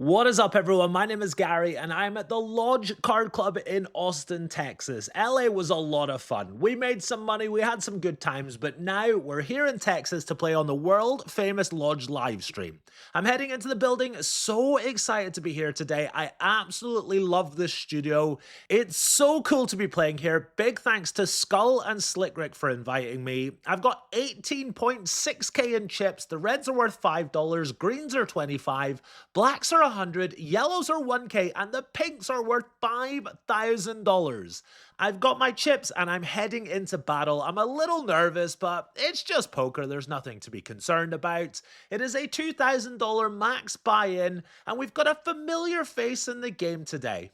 What is up, everyone? My name is Gary, and I'm at the Lodge Card Club in Austin, Texas. LA was a lot of fun. We made some money, we had some good times, but now we're here in Texas to play on the world-famous Lodge live stream. I'm heading into the building, so excited to be here today. I absolutely love this studio. It's so cool to be playing here. Big thanks to Skull and Slickrick for inviting me. I've got 18.6k in chips. The reds are worth $5, greens are 25, blacks are 100, yellows are 1k, and the pinks are worth $5,000. I've got my chips and I'm heading into battle. I'm a little nervous, but it's just poker. There's nothing to be concerned about. It is a $2,000 max buy-in, and we've got a familiar face in the game today.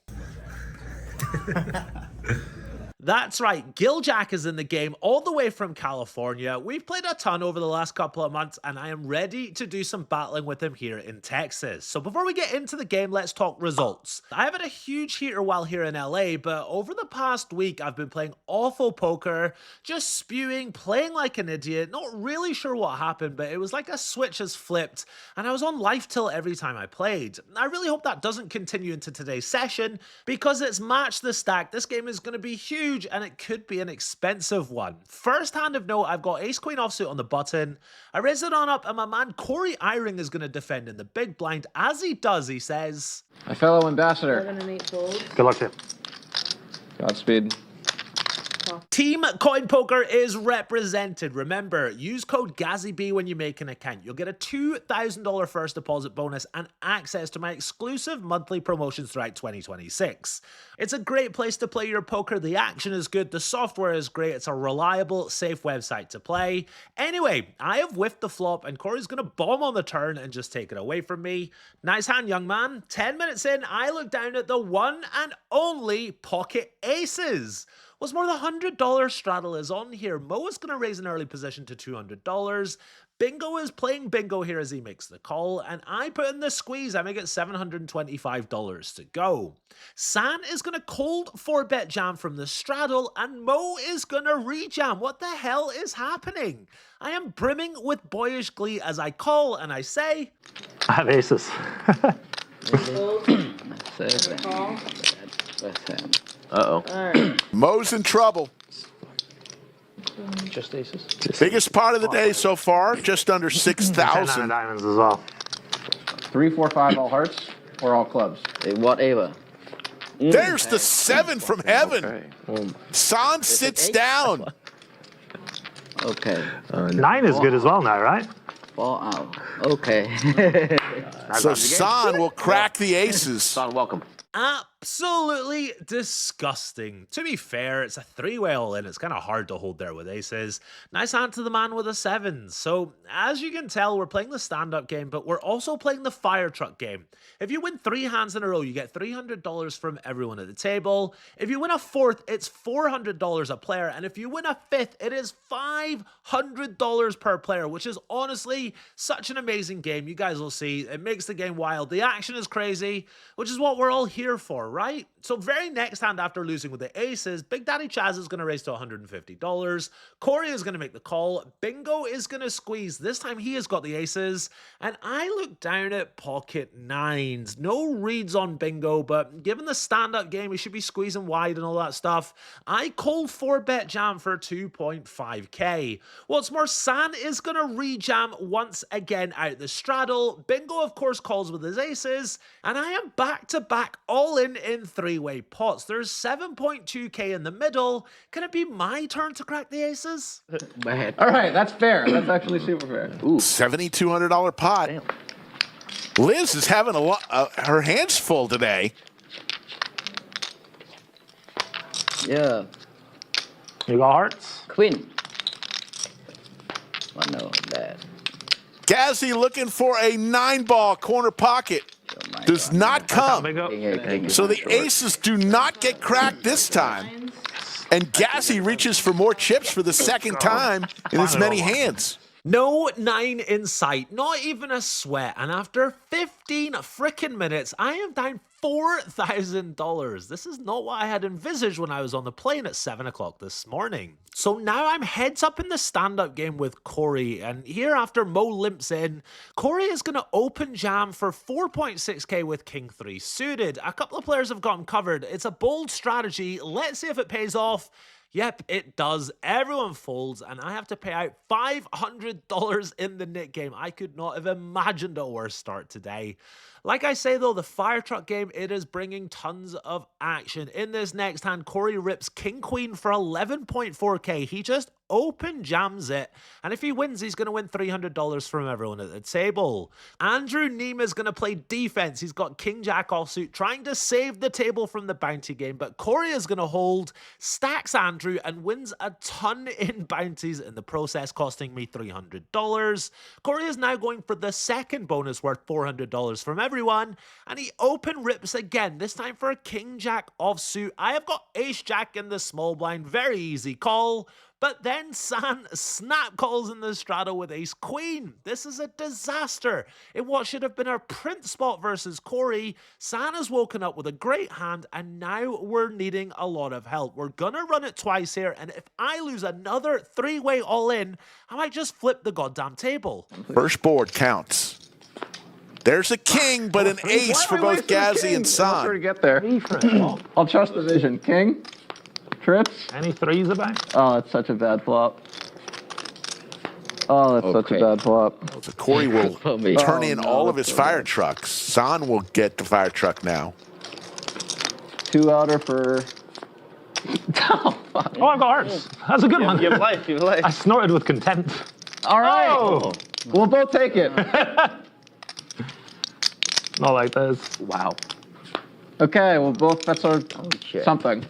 That's right, Gil Jack is in the game all the way from California. We've played a ton over the last couple of months, and I am ready to do some battling with him here in Texas. So before we get into the game, let's talk results. I haven't a huge heater while here in LA, but over the past week, I've been playing awful poker, just spewing, playing like an idiot, not really sure what happened, but it was like a switch has flipped, and I was on life tilt every time I played. I really hope that doesn't continue into today's session, because it's match the stack. This game is going to be huge, and it could be an expensive one. First hand of note, I've got ace queen offsuit on the button. I raise it on up, and my man Corey Eyring is going to defend in the big blind. As he does, he says, My fellow ambassador. 11 and 8 fold. Good luck to you. Godspeed. Team Coin Poker is represented. Remember, use code GAZYB when you make an account. You'll get a $2,000 first deposit bonus and access to my exclusive monthly promotions throughout 2026. It's a great place to play your poker. The action is good. The software is great. It's a reliable, safe website to play. Anyway, I have whiffed the flop, and Corey's going to bomb on the turn and just take it away from me. Nice hand, young man. 10 minutes in, I look down at the one and only pocket aces. What's more, the $100 straddle is on here. Mo is going to raise an early position to $200. Bingo is playing bingo here as he makes the call, and I put in the squeeze. I make it $725 to go. San is going to cold 4-bet jam from the straddle, and Mo is going to rejam. What the hell is happening? I am brimming with boyish glee as I call, and I say, I have aces. Fold. Another call. Uh-oh. Alright. Mo's in trouble. Just aces. Biggest part of the day so far, just under 10 6,000. diamonds as well. 3, 4, 5, all hearts, or all clubs? Whatever. There's the 7 from heaven. San sits down. Okay. 9 is good as well now, right? Fall out. Okay. So San will crack the aces. Son, welcome. absolutely disgusting. To be fair, it's a three-way all-in. It's kind of hard to hold there with aces. Nice hand to the man with a 7. So, as you can tell, we're playing the stand-up game, but we're also playing the fire truck game. If you win 3 hands in a row, you get $300 from everyone at the table. If you win a 4th, it's $400 a player. And if you win a 5th, it is $500 per player, which is honestly such an amazing game. You guys will see. It makes the game wild. The action is crazy, which is what we're all here for, right? So very next hand after losing with the aces, Big Daddy Chaz is going to raise to $150. Corey is going to make the call. Bingo is going to squeeze. This time he has got the aces. And I look down at pocket 9s. No reads on Bingo, but given the stand-up game, he should be squeezing wide and all that stuff. I call 4-bet jam for 2.5k. What's more, San is going to rejam once again out the straddle. Bingo, of course, calls with his aces. And I am back-to-back all in 3-way pots. There's 7.2k in the middle. Can it be my turn to crack the aces? Bad. All right, that's fair. That's actually super fair. Ooh. $7,200 pot. Damn. Liz is having a lot. Her hands full today. Yeah. You got hearts? Queen. Oh no, bad. Gazzy looking for a 9-ball corner pocket. Does not come. Bingo. So the aces do not get cracked this time. And Gazzy reaches for more chips for the second time in as many hands. No 9 in sight, not even a sweat, and after 15 frickin' minutes, I am down $4,000. This is not what I had envisaged when I was on the plane at 7 o'clock this morning. So now I'm heads up in the stand-up game with Corey, and here after Mo limps in, Corey is going to open jam for 4.6k with King 3 suited. A couple of players have gotten covered. It's a bold strategy. Let's see if it pays off. Yep, it does. Everyone folds, and I have to pay out $500 in the Nick game. I could not have imagined a worse start today. Like I say, though, the fire truck game, it is bringing tons of action. In this next hand, Corey rips King Queen for 11.4k. He just open jams it, and if he wins, he's going to win $300 from everyone at the table. Andrew Neeme is going to play defense. He's got King Jack offsuit, trying to save the table from the bounty game, but Corey is going to hold, stacks Andrew, and wins a ton in bounties in the process, costing me $300. Corey is now going for the second bonus worth $400 from everyone, and he open rips again, this time for a King Jack offsuit. I have got Ace Jack in the small blind, very easy call. But then San snap calls in the straddle with Ace Queen. This is a disaster. In what should have been our print spot versus Corey, San has woken up with a great hand, and now we're needing a lot of help. We're gonna run it twice here, and if I lose another three-way all-in, I might just flip the goddamn table. First board counts. There's a king, but an ace for both Gazzy and I'll San. get there. I'll trust the vision. King. Trips. Any threes about? Oh, that's such a bad flop. Oh, that's such a bad flop. So Corey will turn in all of his fire trucks. San will get the fire truck now. 2 outer for... Oh, I've got hearts. That's a good one. You have life, you have life. I snorted with content. All right. Oh. We'll both take it. Not like this. Wow. Okay, well, both bets are shit. something.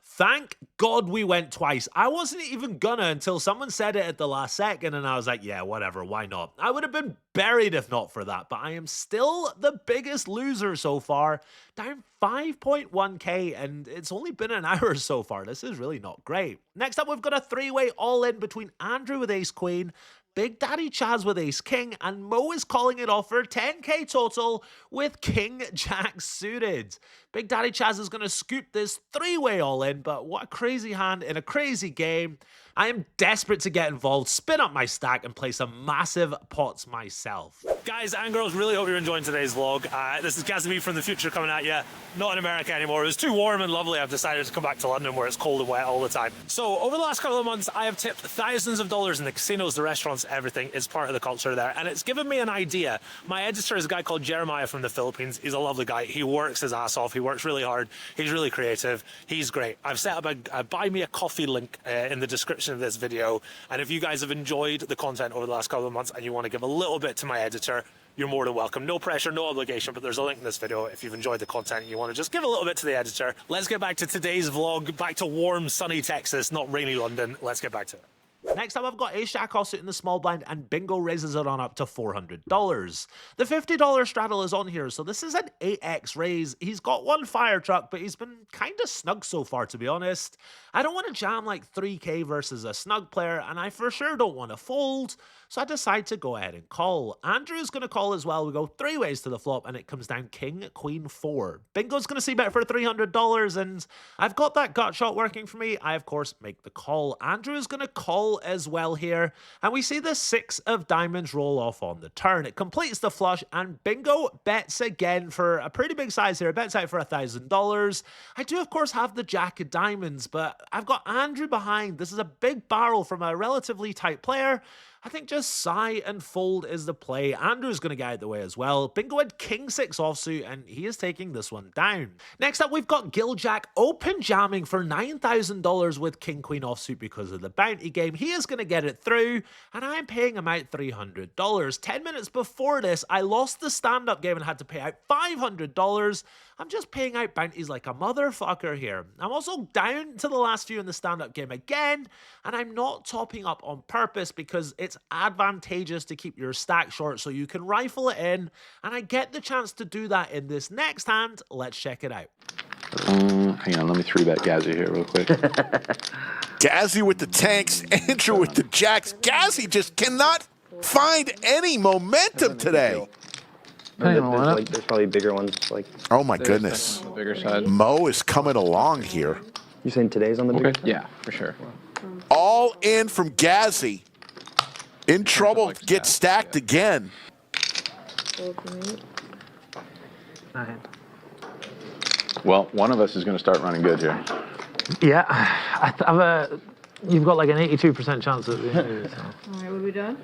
Thank God we went twice. I wasn't even gonna until someone said it at the last second, and I was like, yeah, whatever, why not? I would have been buried if not for that, but I am still the biggest loser so far, down 5.1k, and it's only been an hour so far. This is really not great. Next up, we've got a three-way all-in between Andrew with Ace Queen, Big Daddy Chaz with Ace King, and Mo is calling it off for 10k total with King Jack suited. Big Daddy Chaz is going to scoop this three-way all-in, but what a crazy hand in a crazy game. I am desperate to get involved, spin up my stack, and play some massive pots myself. Guys and girls, really hope you're enjoying today's vlog. This is Gazzy from the future coming at you. Not in America anymore. It was too warm and lovely. I've decided to come back to London where it's cold and wet all the time. So over the last couple of months, I have tipped thousands of dollars in the casinos, the restaurants, everything. It's part of the culture there. And it's given me an idea. My editor is a guy called Jeremiah from the Philippines. He's a lovely guy. He works his ass off. He works really hard. He's really creative. He's great. I've set up a buy me a coffee link in the description of this video. And if you guys have enjoyed the content over the last couple of months and you want to give a little bit to my editor, you're more than welcome. No pressure, no obligation, but there's a link in this video if you've enjoyed the content and you want to just give a little bit to the editor. Let's get back to today's vlog, back to warm, sunny Texas, not rainy London. Let's get back to it. Next up, I've got Ace Jack offsuit in the small blind, and Bingo raises it on up to $400. The $50 straddle is on here, so this is an 8x raise. He's got one fire truck, but he's been kind of snug so far, to be honest. I don't want to jam like 3k versus a snug player, and I for sure don't want to fold, so I decide to go ahead and call. Andrew's going to call as well. We go three ways to the flop, and it comes down King, Queen, 4. Bingo's going to see bet for $300, and I've got that gut shot working for me. I, of course, make the call. Andrew is going to call as well here, and we see the 6 of diamonds roll off on the turn. It completes the flush, and Bingo bets again for a pretty big size here. Bets out for $1,000. I do, of course, have the Jack of diamonds, but I've got Andrew behind. This is a big barrel from a relatively tight player. I think just sigh and fold is the play. Andrew's going to get out of the way as well. Bingo had King 6 offsuit, and he is taking this one down. Next up, we've got Gil Jack open jamming for $9,000 with King Queen offsuit because of the bounty game. He is going to get it through, and I'm paying him out $300. 10 minutes before this, I lost the stand-up game and had to pay out $500. I'm just paying out bounties like a motherfucker here. I'm also down to the last few in the stand-up game again, and I'm not topping up on purpose because it's advantageous to keep your stack short so you can rifle it in, and I get the chance to do that in this next hand. Let's check it out. Hang on, let me 3-bet Gazzy here real quick. Gazzy with the tanks, Andrew with the jacks. Gazzy just cannot find any momentum today. There's probably bigger ones. Like, Oh my goodness. On the bigger side. Mo is coming along here. you saying today's on the bigger side? Yeah, for sure. All in from Gazzy. In trouble, gets stacked again. Fold from 8. Well, one of us is going to start running good here. Yeah, you've got like an 82% chance at the end. So. All right, what are we done?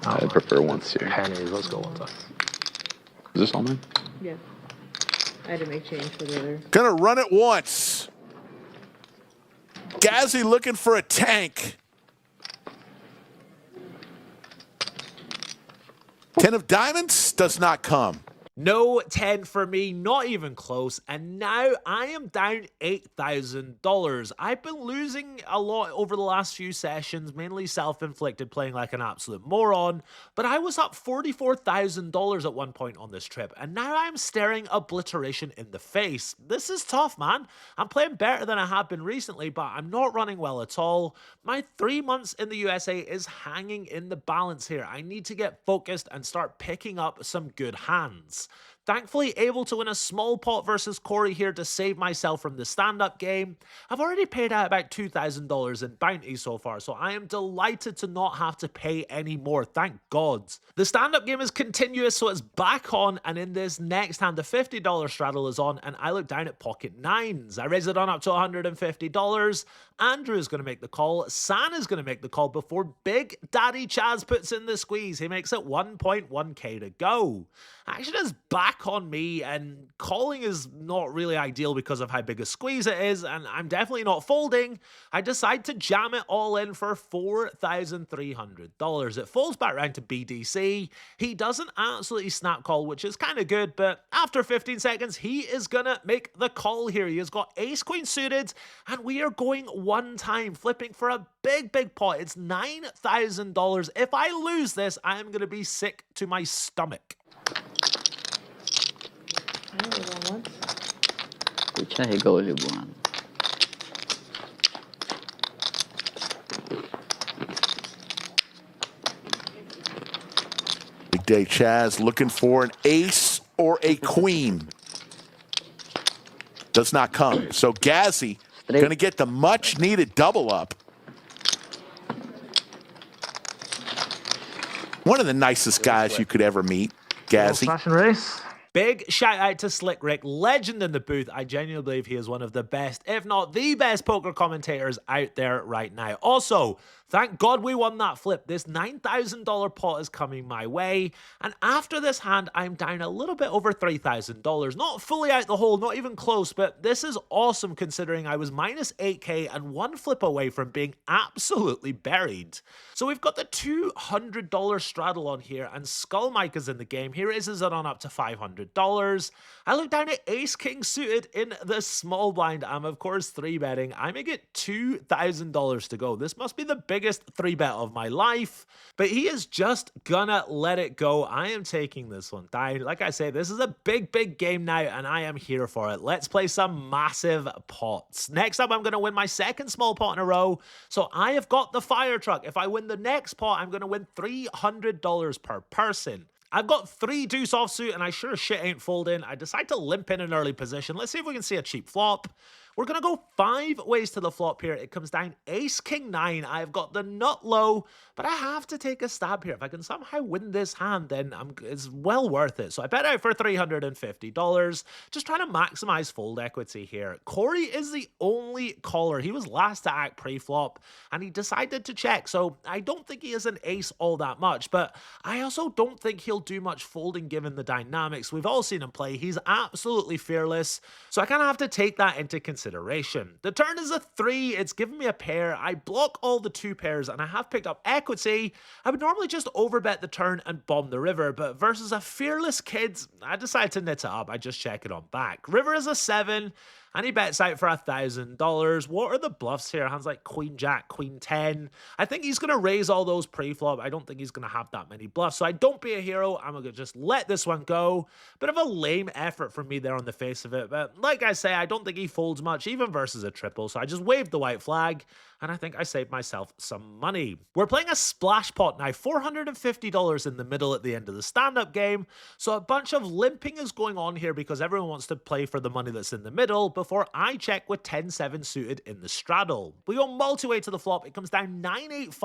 I prefer once here. Pennies, let's go one time. Is this all mine? Yeah. I had to make change for the other. Gonna run it once. Gazzy looking for a tank. 10 of diamonds does not come. No 10 for me, not even close, and now I am down $8,000. I've been losing a lot over the last few sessions, mainly self-inflicted, playing like an absolute moron, but I was up $44,000 at one point on this trip, and now I'm staring obliteration in the face. This is tough, man. I'm playing better than I have been recently, but I'm not running well at all. My 3 months in the USA is hanging in the balance here. I need to get focused and start picking up some good hands. Thankfully able to win a small pot versus Corey here to save myself from the stand-up game. I've already paid out about $2,000 in bounty so far, so I am delighted to not have to pay any more, thank God. The stand-up game is continuous, so it's back on, and in this next hand, the $50 straddle is on, and I look down at pocket nines. I raise it on up to $150. Andrew is going to make the call. San is going to make the call before Big Daddy Chaz puts in the squeeze. He makes it 1.1k to go. Action is back on me, and calling is not really ideal because of how big a squeeze it is, and I'm definitely not folding. I decide to jam it all in for $4,300. It falls back around to BDC. He doesn't absolutely snap call, which is kind of good, but after 15 seconds, he is gonna make the call here. He has got ace queen suited, and we are going one time, flipping for a big pot. It's $9,000. If I lose this, I am gonna be sick to my stomach. I only won once. Kuchahi goli buwan. Big Day Chaz looking for an ace or a queen. Does not come. So Gazzy going to get the much needed double up. One of the nicest guys you could ever meet, Gazzy. Fashion race. Big shout out to Slick Rick, legend in the booth. I genuinely believe he is one of the best, if not the best poker commentators out there right now. Also, thank God we won that flip. This $9,000 pot is coming my way. And after this hand, I'm down a little bit over $3,000. Not fully out the hole, not even close, but this is awesome considering I was minus 8k and one flip away from being absolutely buried. So we've got the $200 straddle on here, and Skull Mike is in the game. He raises it on up to $500. I look down at ace king suited in the small blind. I'm of course 3-betting. I make it $2,000 to go. This must be the biggest 3-bet of my life, but he is just gonna let it go. I am taking this one down. Like I say, this is a big game now, and I am here for it. Let's play some massive pots. Next up, I'm gonna win my second small pot in a row, so I have got the fire truck. If I win the next pot, I'm gonna win $300 per person. I've got 3 deuce offsuit, and I sure as shit ain't folding. I decide to limp in an early position. Let's see if we can see a cheap flop. We're going to go 5 ways to the flop here. It comes down ace king 9. I've got the nut low, but I have to take a stab here. If I can somehow win this hand, then it's well worth it. So I bet out for $350. Just trying to maximize fold equity here. Corey is the only caller. He was last to act pre-flop, and he decided to check. So I don't think he is an ace all that much, but I also don't think he'll do much folding given the dynamics. We've all seen him play. He's absolutely fearless. So I kind of have to take that into consideration. The turn is a 3. It's given me a pair. I block all the 2 pairs, and I have picked up equity. I would normally just overbet the turn and bomb the river, but versus a fearless kid, I decided to knit it up. I just check it on back. River is a 7. and he bets out for $1,000. What are the bluffs here? Hands like Queen Jack, Queen 10. I think he's going to raise all those pre-flop. I don't think he's going to have that many bluffs. So I don't be a hero. I'm going to just let this one go. Bit of a lame effort from me there on the face of it. But like I say, I don't think he folds much, even versus a triple. So I just waved the white flag, and I think I saved myself some money. We're playing a splash pot now, $450 in the middle at the end of the stand-up game. So a bunch of limping is going on here because everyone wants to play for the money that's in the middle before I check with 10-7 suited in the straddle. We go multi-way to the flop. It comes down 9-8-5.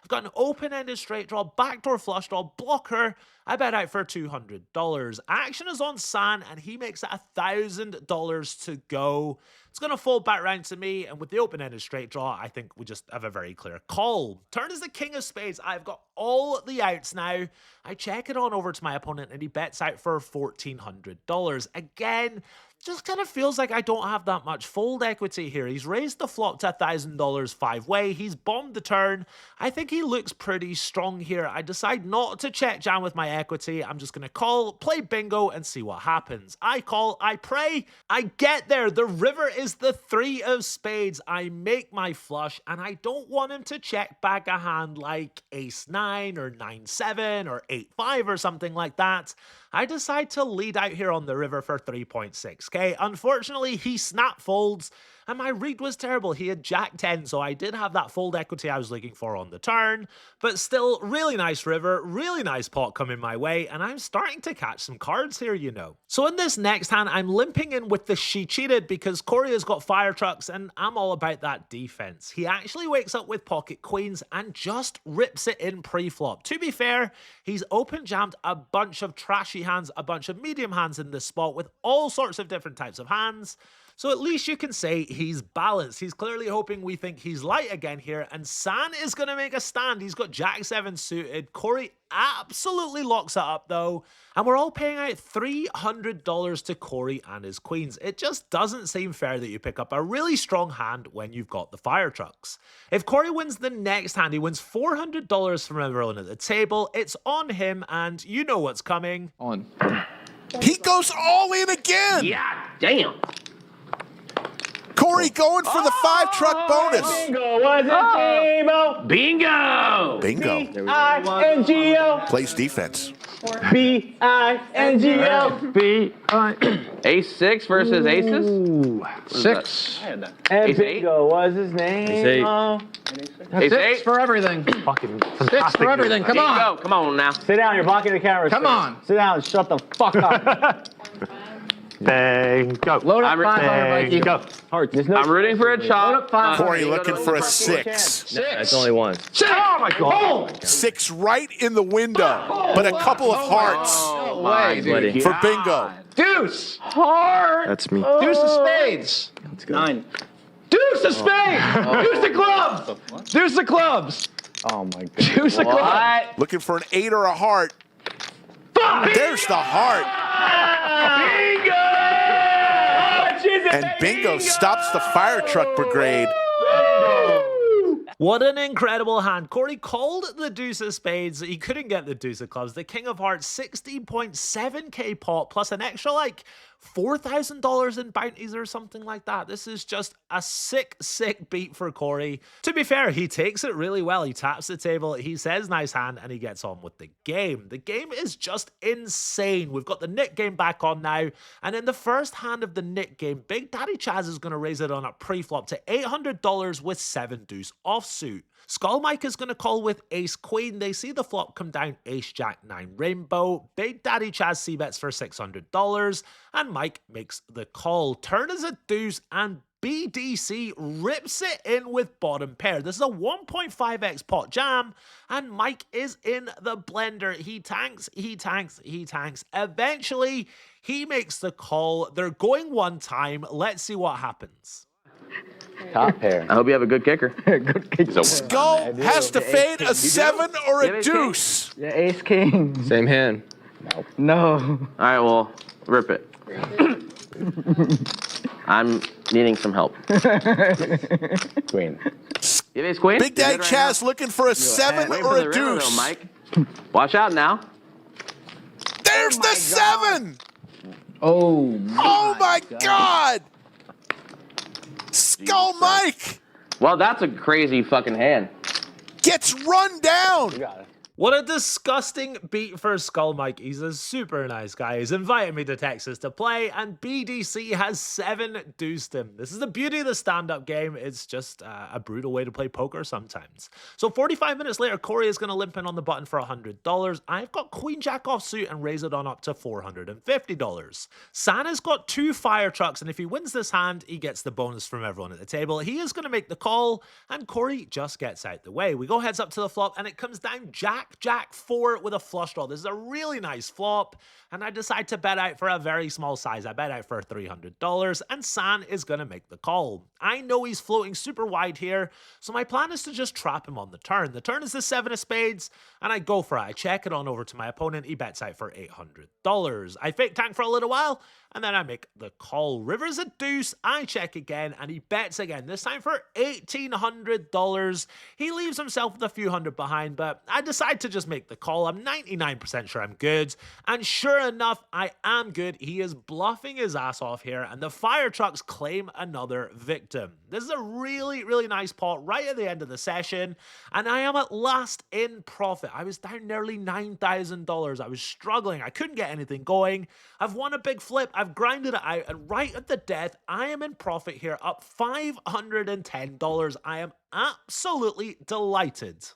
I've got an open-ended straight draw, backdoor flush draw, blocker. I bet out for $200. Action is on San, and he makes it $1,000 to go. It's going to fold back round to me, and with the open-ended straight draw, I think we just have a very clear call. Turn is the king of spades. I've got all the outs now. I check it on over to my opponent, and he bets out for $1,400. Again, just kind of feels like I don't have that much fold equity here. He's raised the flop to $1,000 five-way. He's bombed the turn. I think he looks pretty strong here. I decide not to check jam with my equity. I'm just going to call, play bingo, and see what happens. I call, I pray, I get there. The river is the 3 of spades. I make my flush, and I don't want him to check back a hand like ace-9 or 9-7 or 8-5 or something like that. I decide to lead out here on the river for 3.6k. Unfortunately, he snap folds, and my read was terrible. He had jack 10, so I did have that fold equity I was looking for on the turn, but still, really nice river, really nice pot coming my way, and I'm starting to catch some cards here, you know. So in this next hand, I'm limping in with the she cheated because Corey has got fire trucks, and I'm all about that defense. He actually wakes up with pocket queens and just rips it in pre-flop. To be fair, he's open jammed a bunch of trashy hands, a bunch of medium hands in this spot with all sorts of different types of hands. So at least you can say he's balanced. He's clearly hoping we think he's light again here, and San is going to make a stand. He's got jack 7 suited. Corey absolutely locks it up though, and we're all paying out $300 to Corey and his queens. It just doesn't seem fair that you pick up a really strong hand when you've got the fire trucks. If Corey wins the next hand, he wins $400 from everyone at the table. It's on him, and you know what's coming. On. He goes all in again. Yeah, damn. Corey going for the 5-truck bonus. Bingo, was it Timo? Bingo! Bingo. B-I-N-G-O. Plays defense. B-I-N-G-O. Ace 6 versus aces? Ooh. 6. And Ace eight? Bingo was his name. Ace 8. Ace 6 8? for everything. Fucking 6 for everything. Come on. Bingo. Come on now. Sit down, you're blocking the camera. Come on. Sit down and shut the fuck up. Bingo. Load up 500, Mikey. Go. Heart, there's no I'm rooting for a Load chop. up 500. Corey looking for a 6. 6. Only one. 6. Oh my God. 6 right in the window, but a couple of hearts Oh, way, my buddy. for bingo. Deuce. Heart. That's me. Deuce of spades. Let's go. 9. Deuce of spades. Deuce of clubs. Deuce of clubs. Oh my god. Deuce of clubs. Looking for an 8 or a heart. There's the heart. Bingo! And bingo stops the fire truck brigade. What an incredible hand. Corey called the deuce of spades. He couldn't get the deuce of clubs. The king of hearts, 16.7k pot, plus an extra like $4,000 in bounties or something like that. This is just a sick beat for Corey. To be fair, he takes it really well. He taps the table, he says nice hand, and he gets on with the game. The game is just insane. We've got the Nick game back on now, and in the first hand of the Nick game, Big Daddy Chaz is going to raise it on a pre-flop to $800 with 7 deuce offsuit. Skull Mike is going to call with ace queen. They see the flop come down ace jack 9 rainbow. Big Daddy Chaz c-bets for $600, and Mike makes the call. Turn is a deuce, and BDC rips it in with bottom pair. This is a 1.5x pot jam, and Mike is in the blender. He tanks. Eventually, he makes the call. They're going one time. Let's see what happens. Top pair. I hope you have a good kicker. Good kick. Skull has to fade a 7 or a deuce. Yeah, ace king. Same hand. No. All right, well, rip it. I'm needing some help. Queen. You have ace queen? Big Daddy Chaz looking for a 7 Wait or for the a river, deuce. though, Mike. Watch out now. There's the 7. Oh. Oh my God. Skull Mike Well, that's a crazy fucking hand. gets run down. You got it. What a disgusting beat for Skull Mike. He's a super nice guy. He's invited me to Texas to play, and BDC has 7-deuced him. This is the beauty of the stand-up game. It's just a brutal way to play poker sometimes. So 45 minutes later, Corey is going to limp in on the button for $100. I've got Queen Jack offsuit and raise it on up to $450. Santa's got 2 fire trucks, and if he wins this hand, he gets the bonus from everyone at the table. He is going to make the call, and Corey just gets out the way. We go heads up to the flop, and it comes down Jack 4 with a flush draw. This is a really nice flop, and I decide to bet out for a very small size. I bet out for $300, and San is going to make the call. I know he's floating super wide here, so my plan is to just trap him on the turn. The turn is the 7 of spades, and I go for it. I check it on over to my opponent. He bets out for $800. I fake tank for a little while, and then I make the call. River's a deuce. I check again, and he bets again, this time for $1,800. He leaves himself with a few hundred behind, but I decide to just make the call. I'm 99% sure I'm good, and sure enough, I am good. He is bluffing his ass off here, and the fire trucks claim another victim. This is a really, really nice pot right at the end of the session, and I am at last in profit. I was down nearly $9,000. I was struggling. I couldn't get anything going. I've won a big flip. I've grinded it out, and right at the death, I am in profit here, up $510. I am absolutely delighted.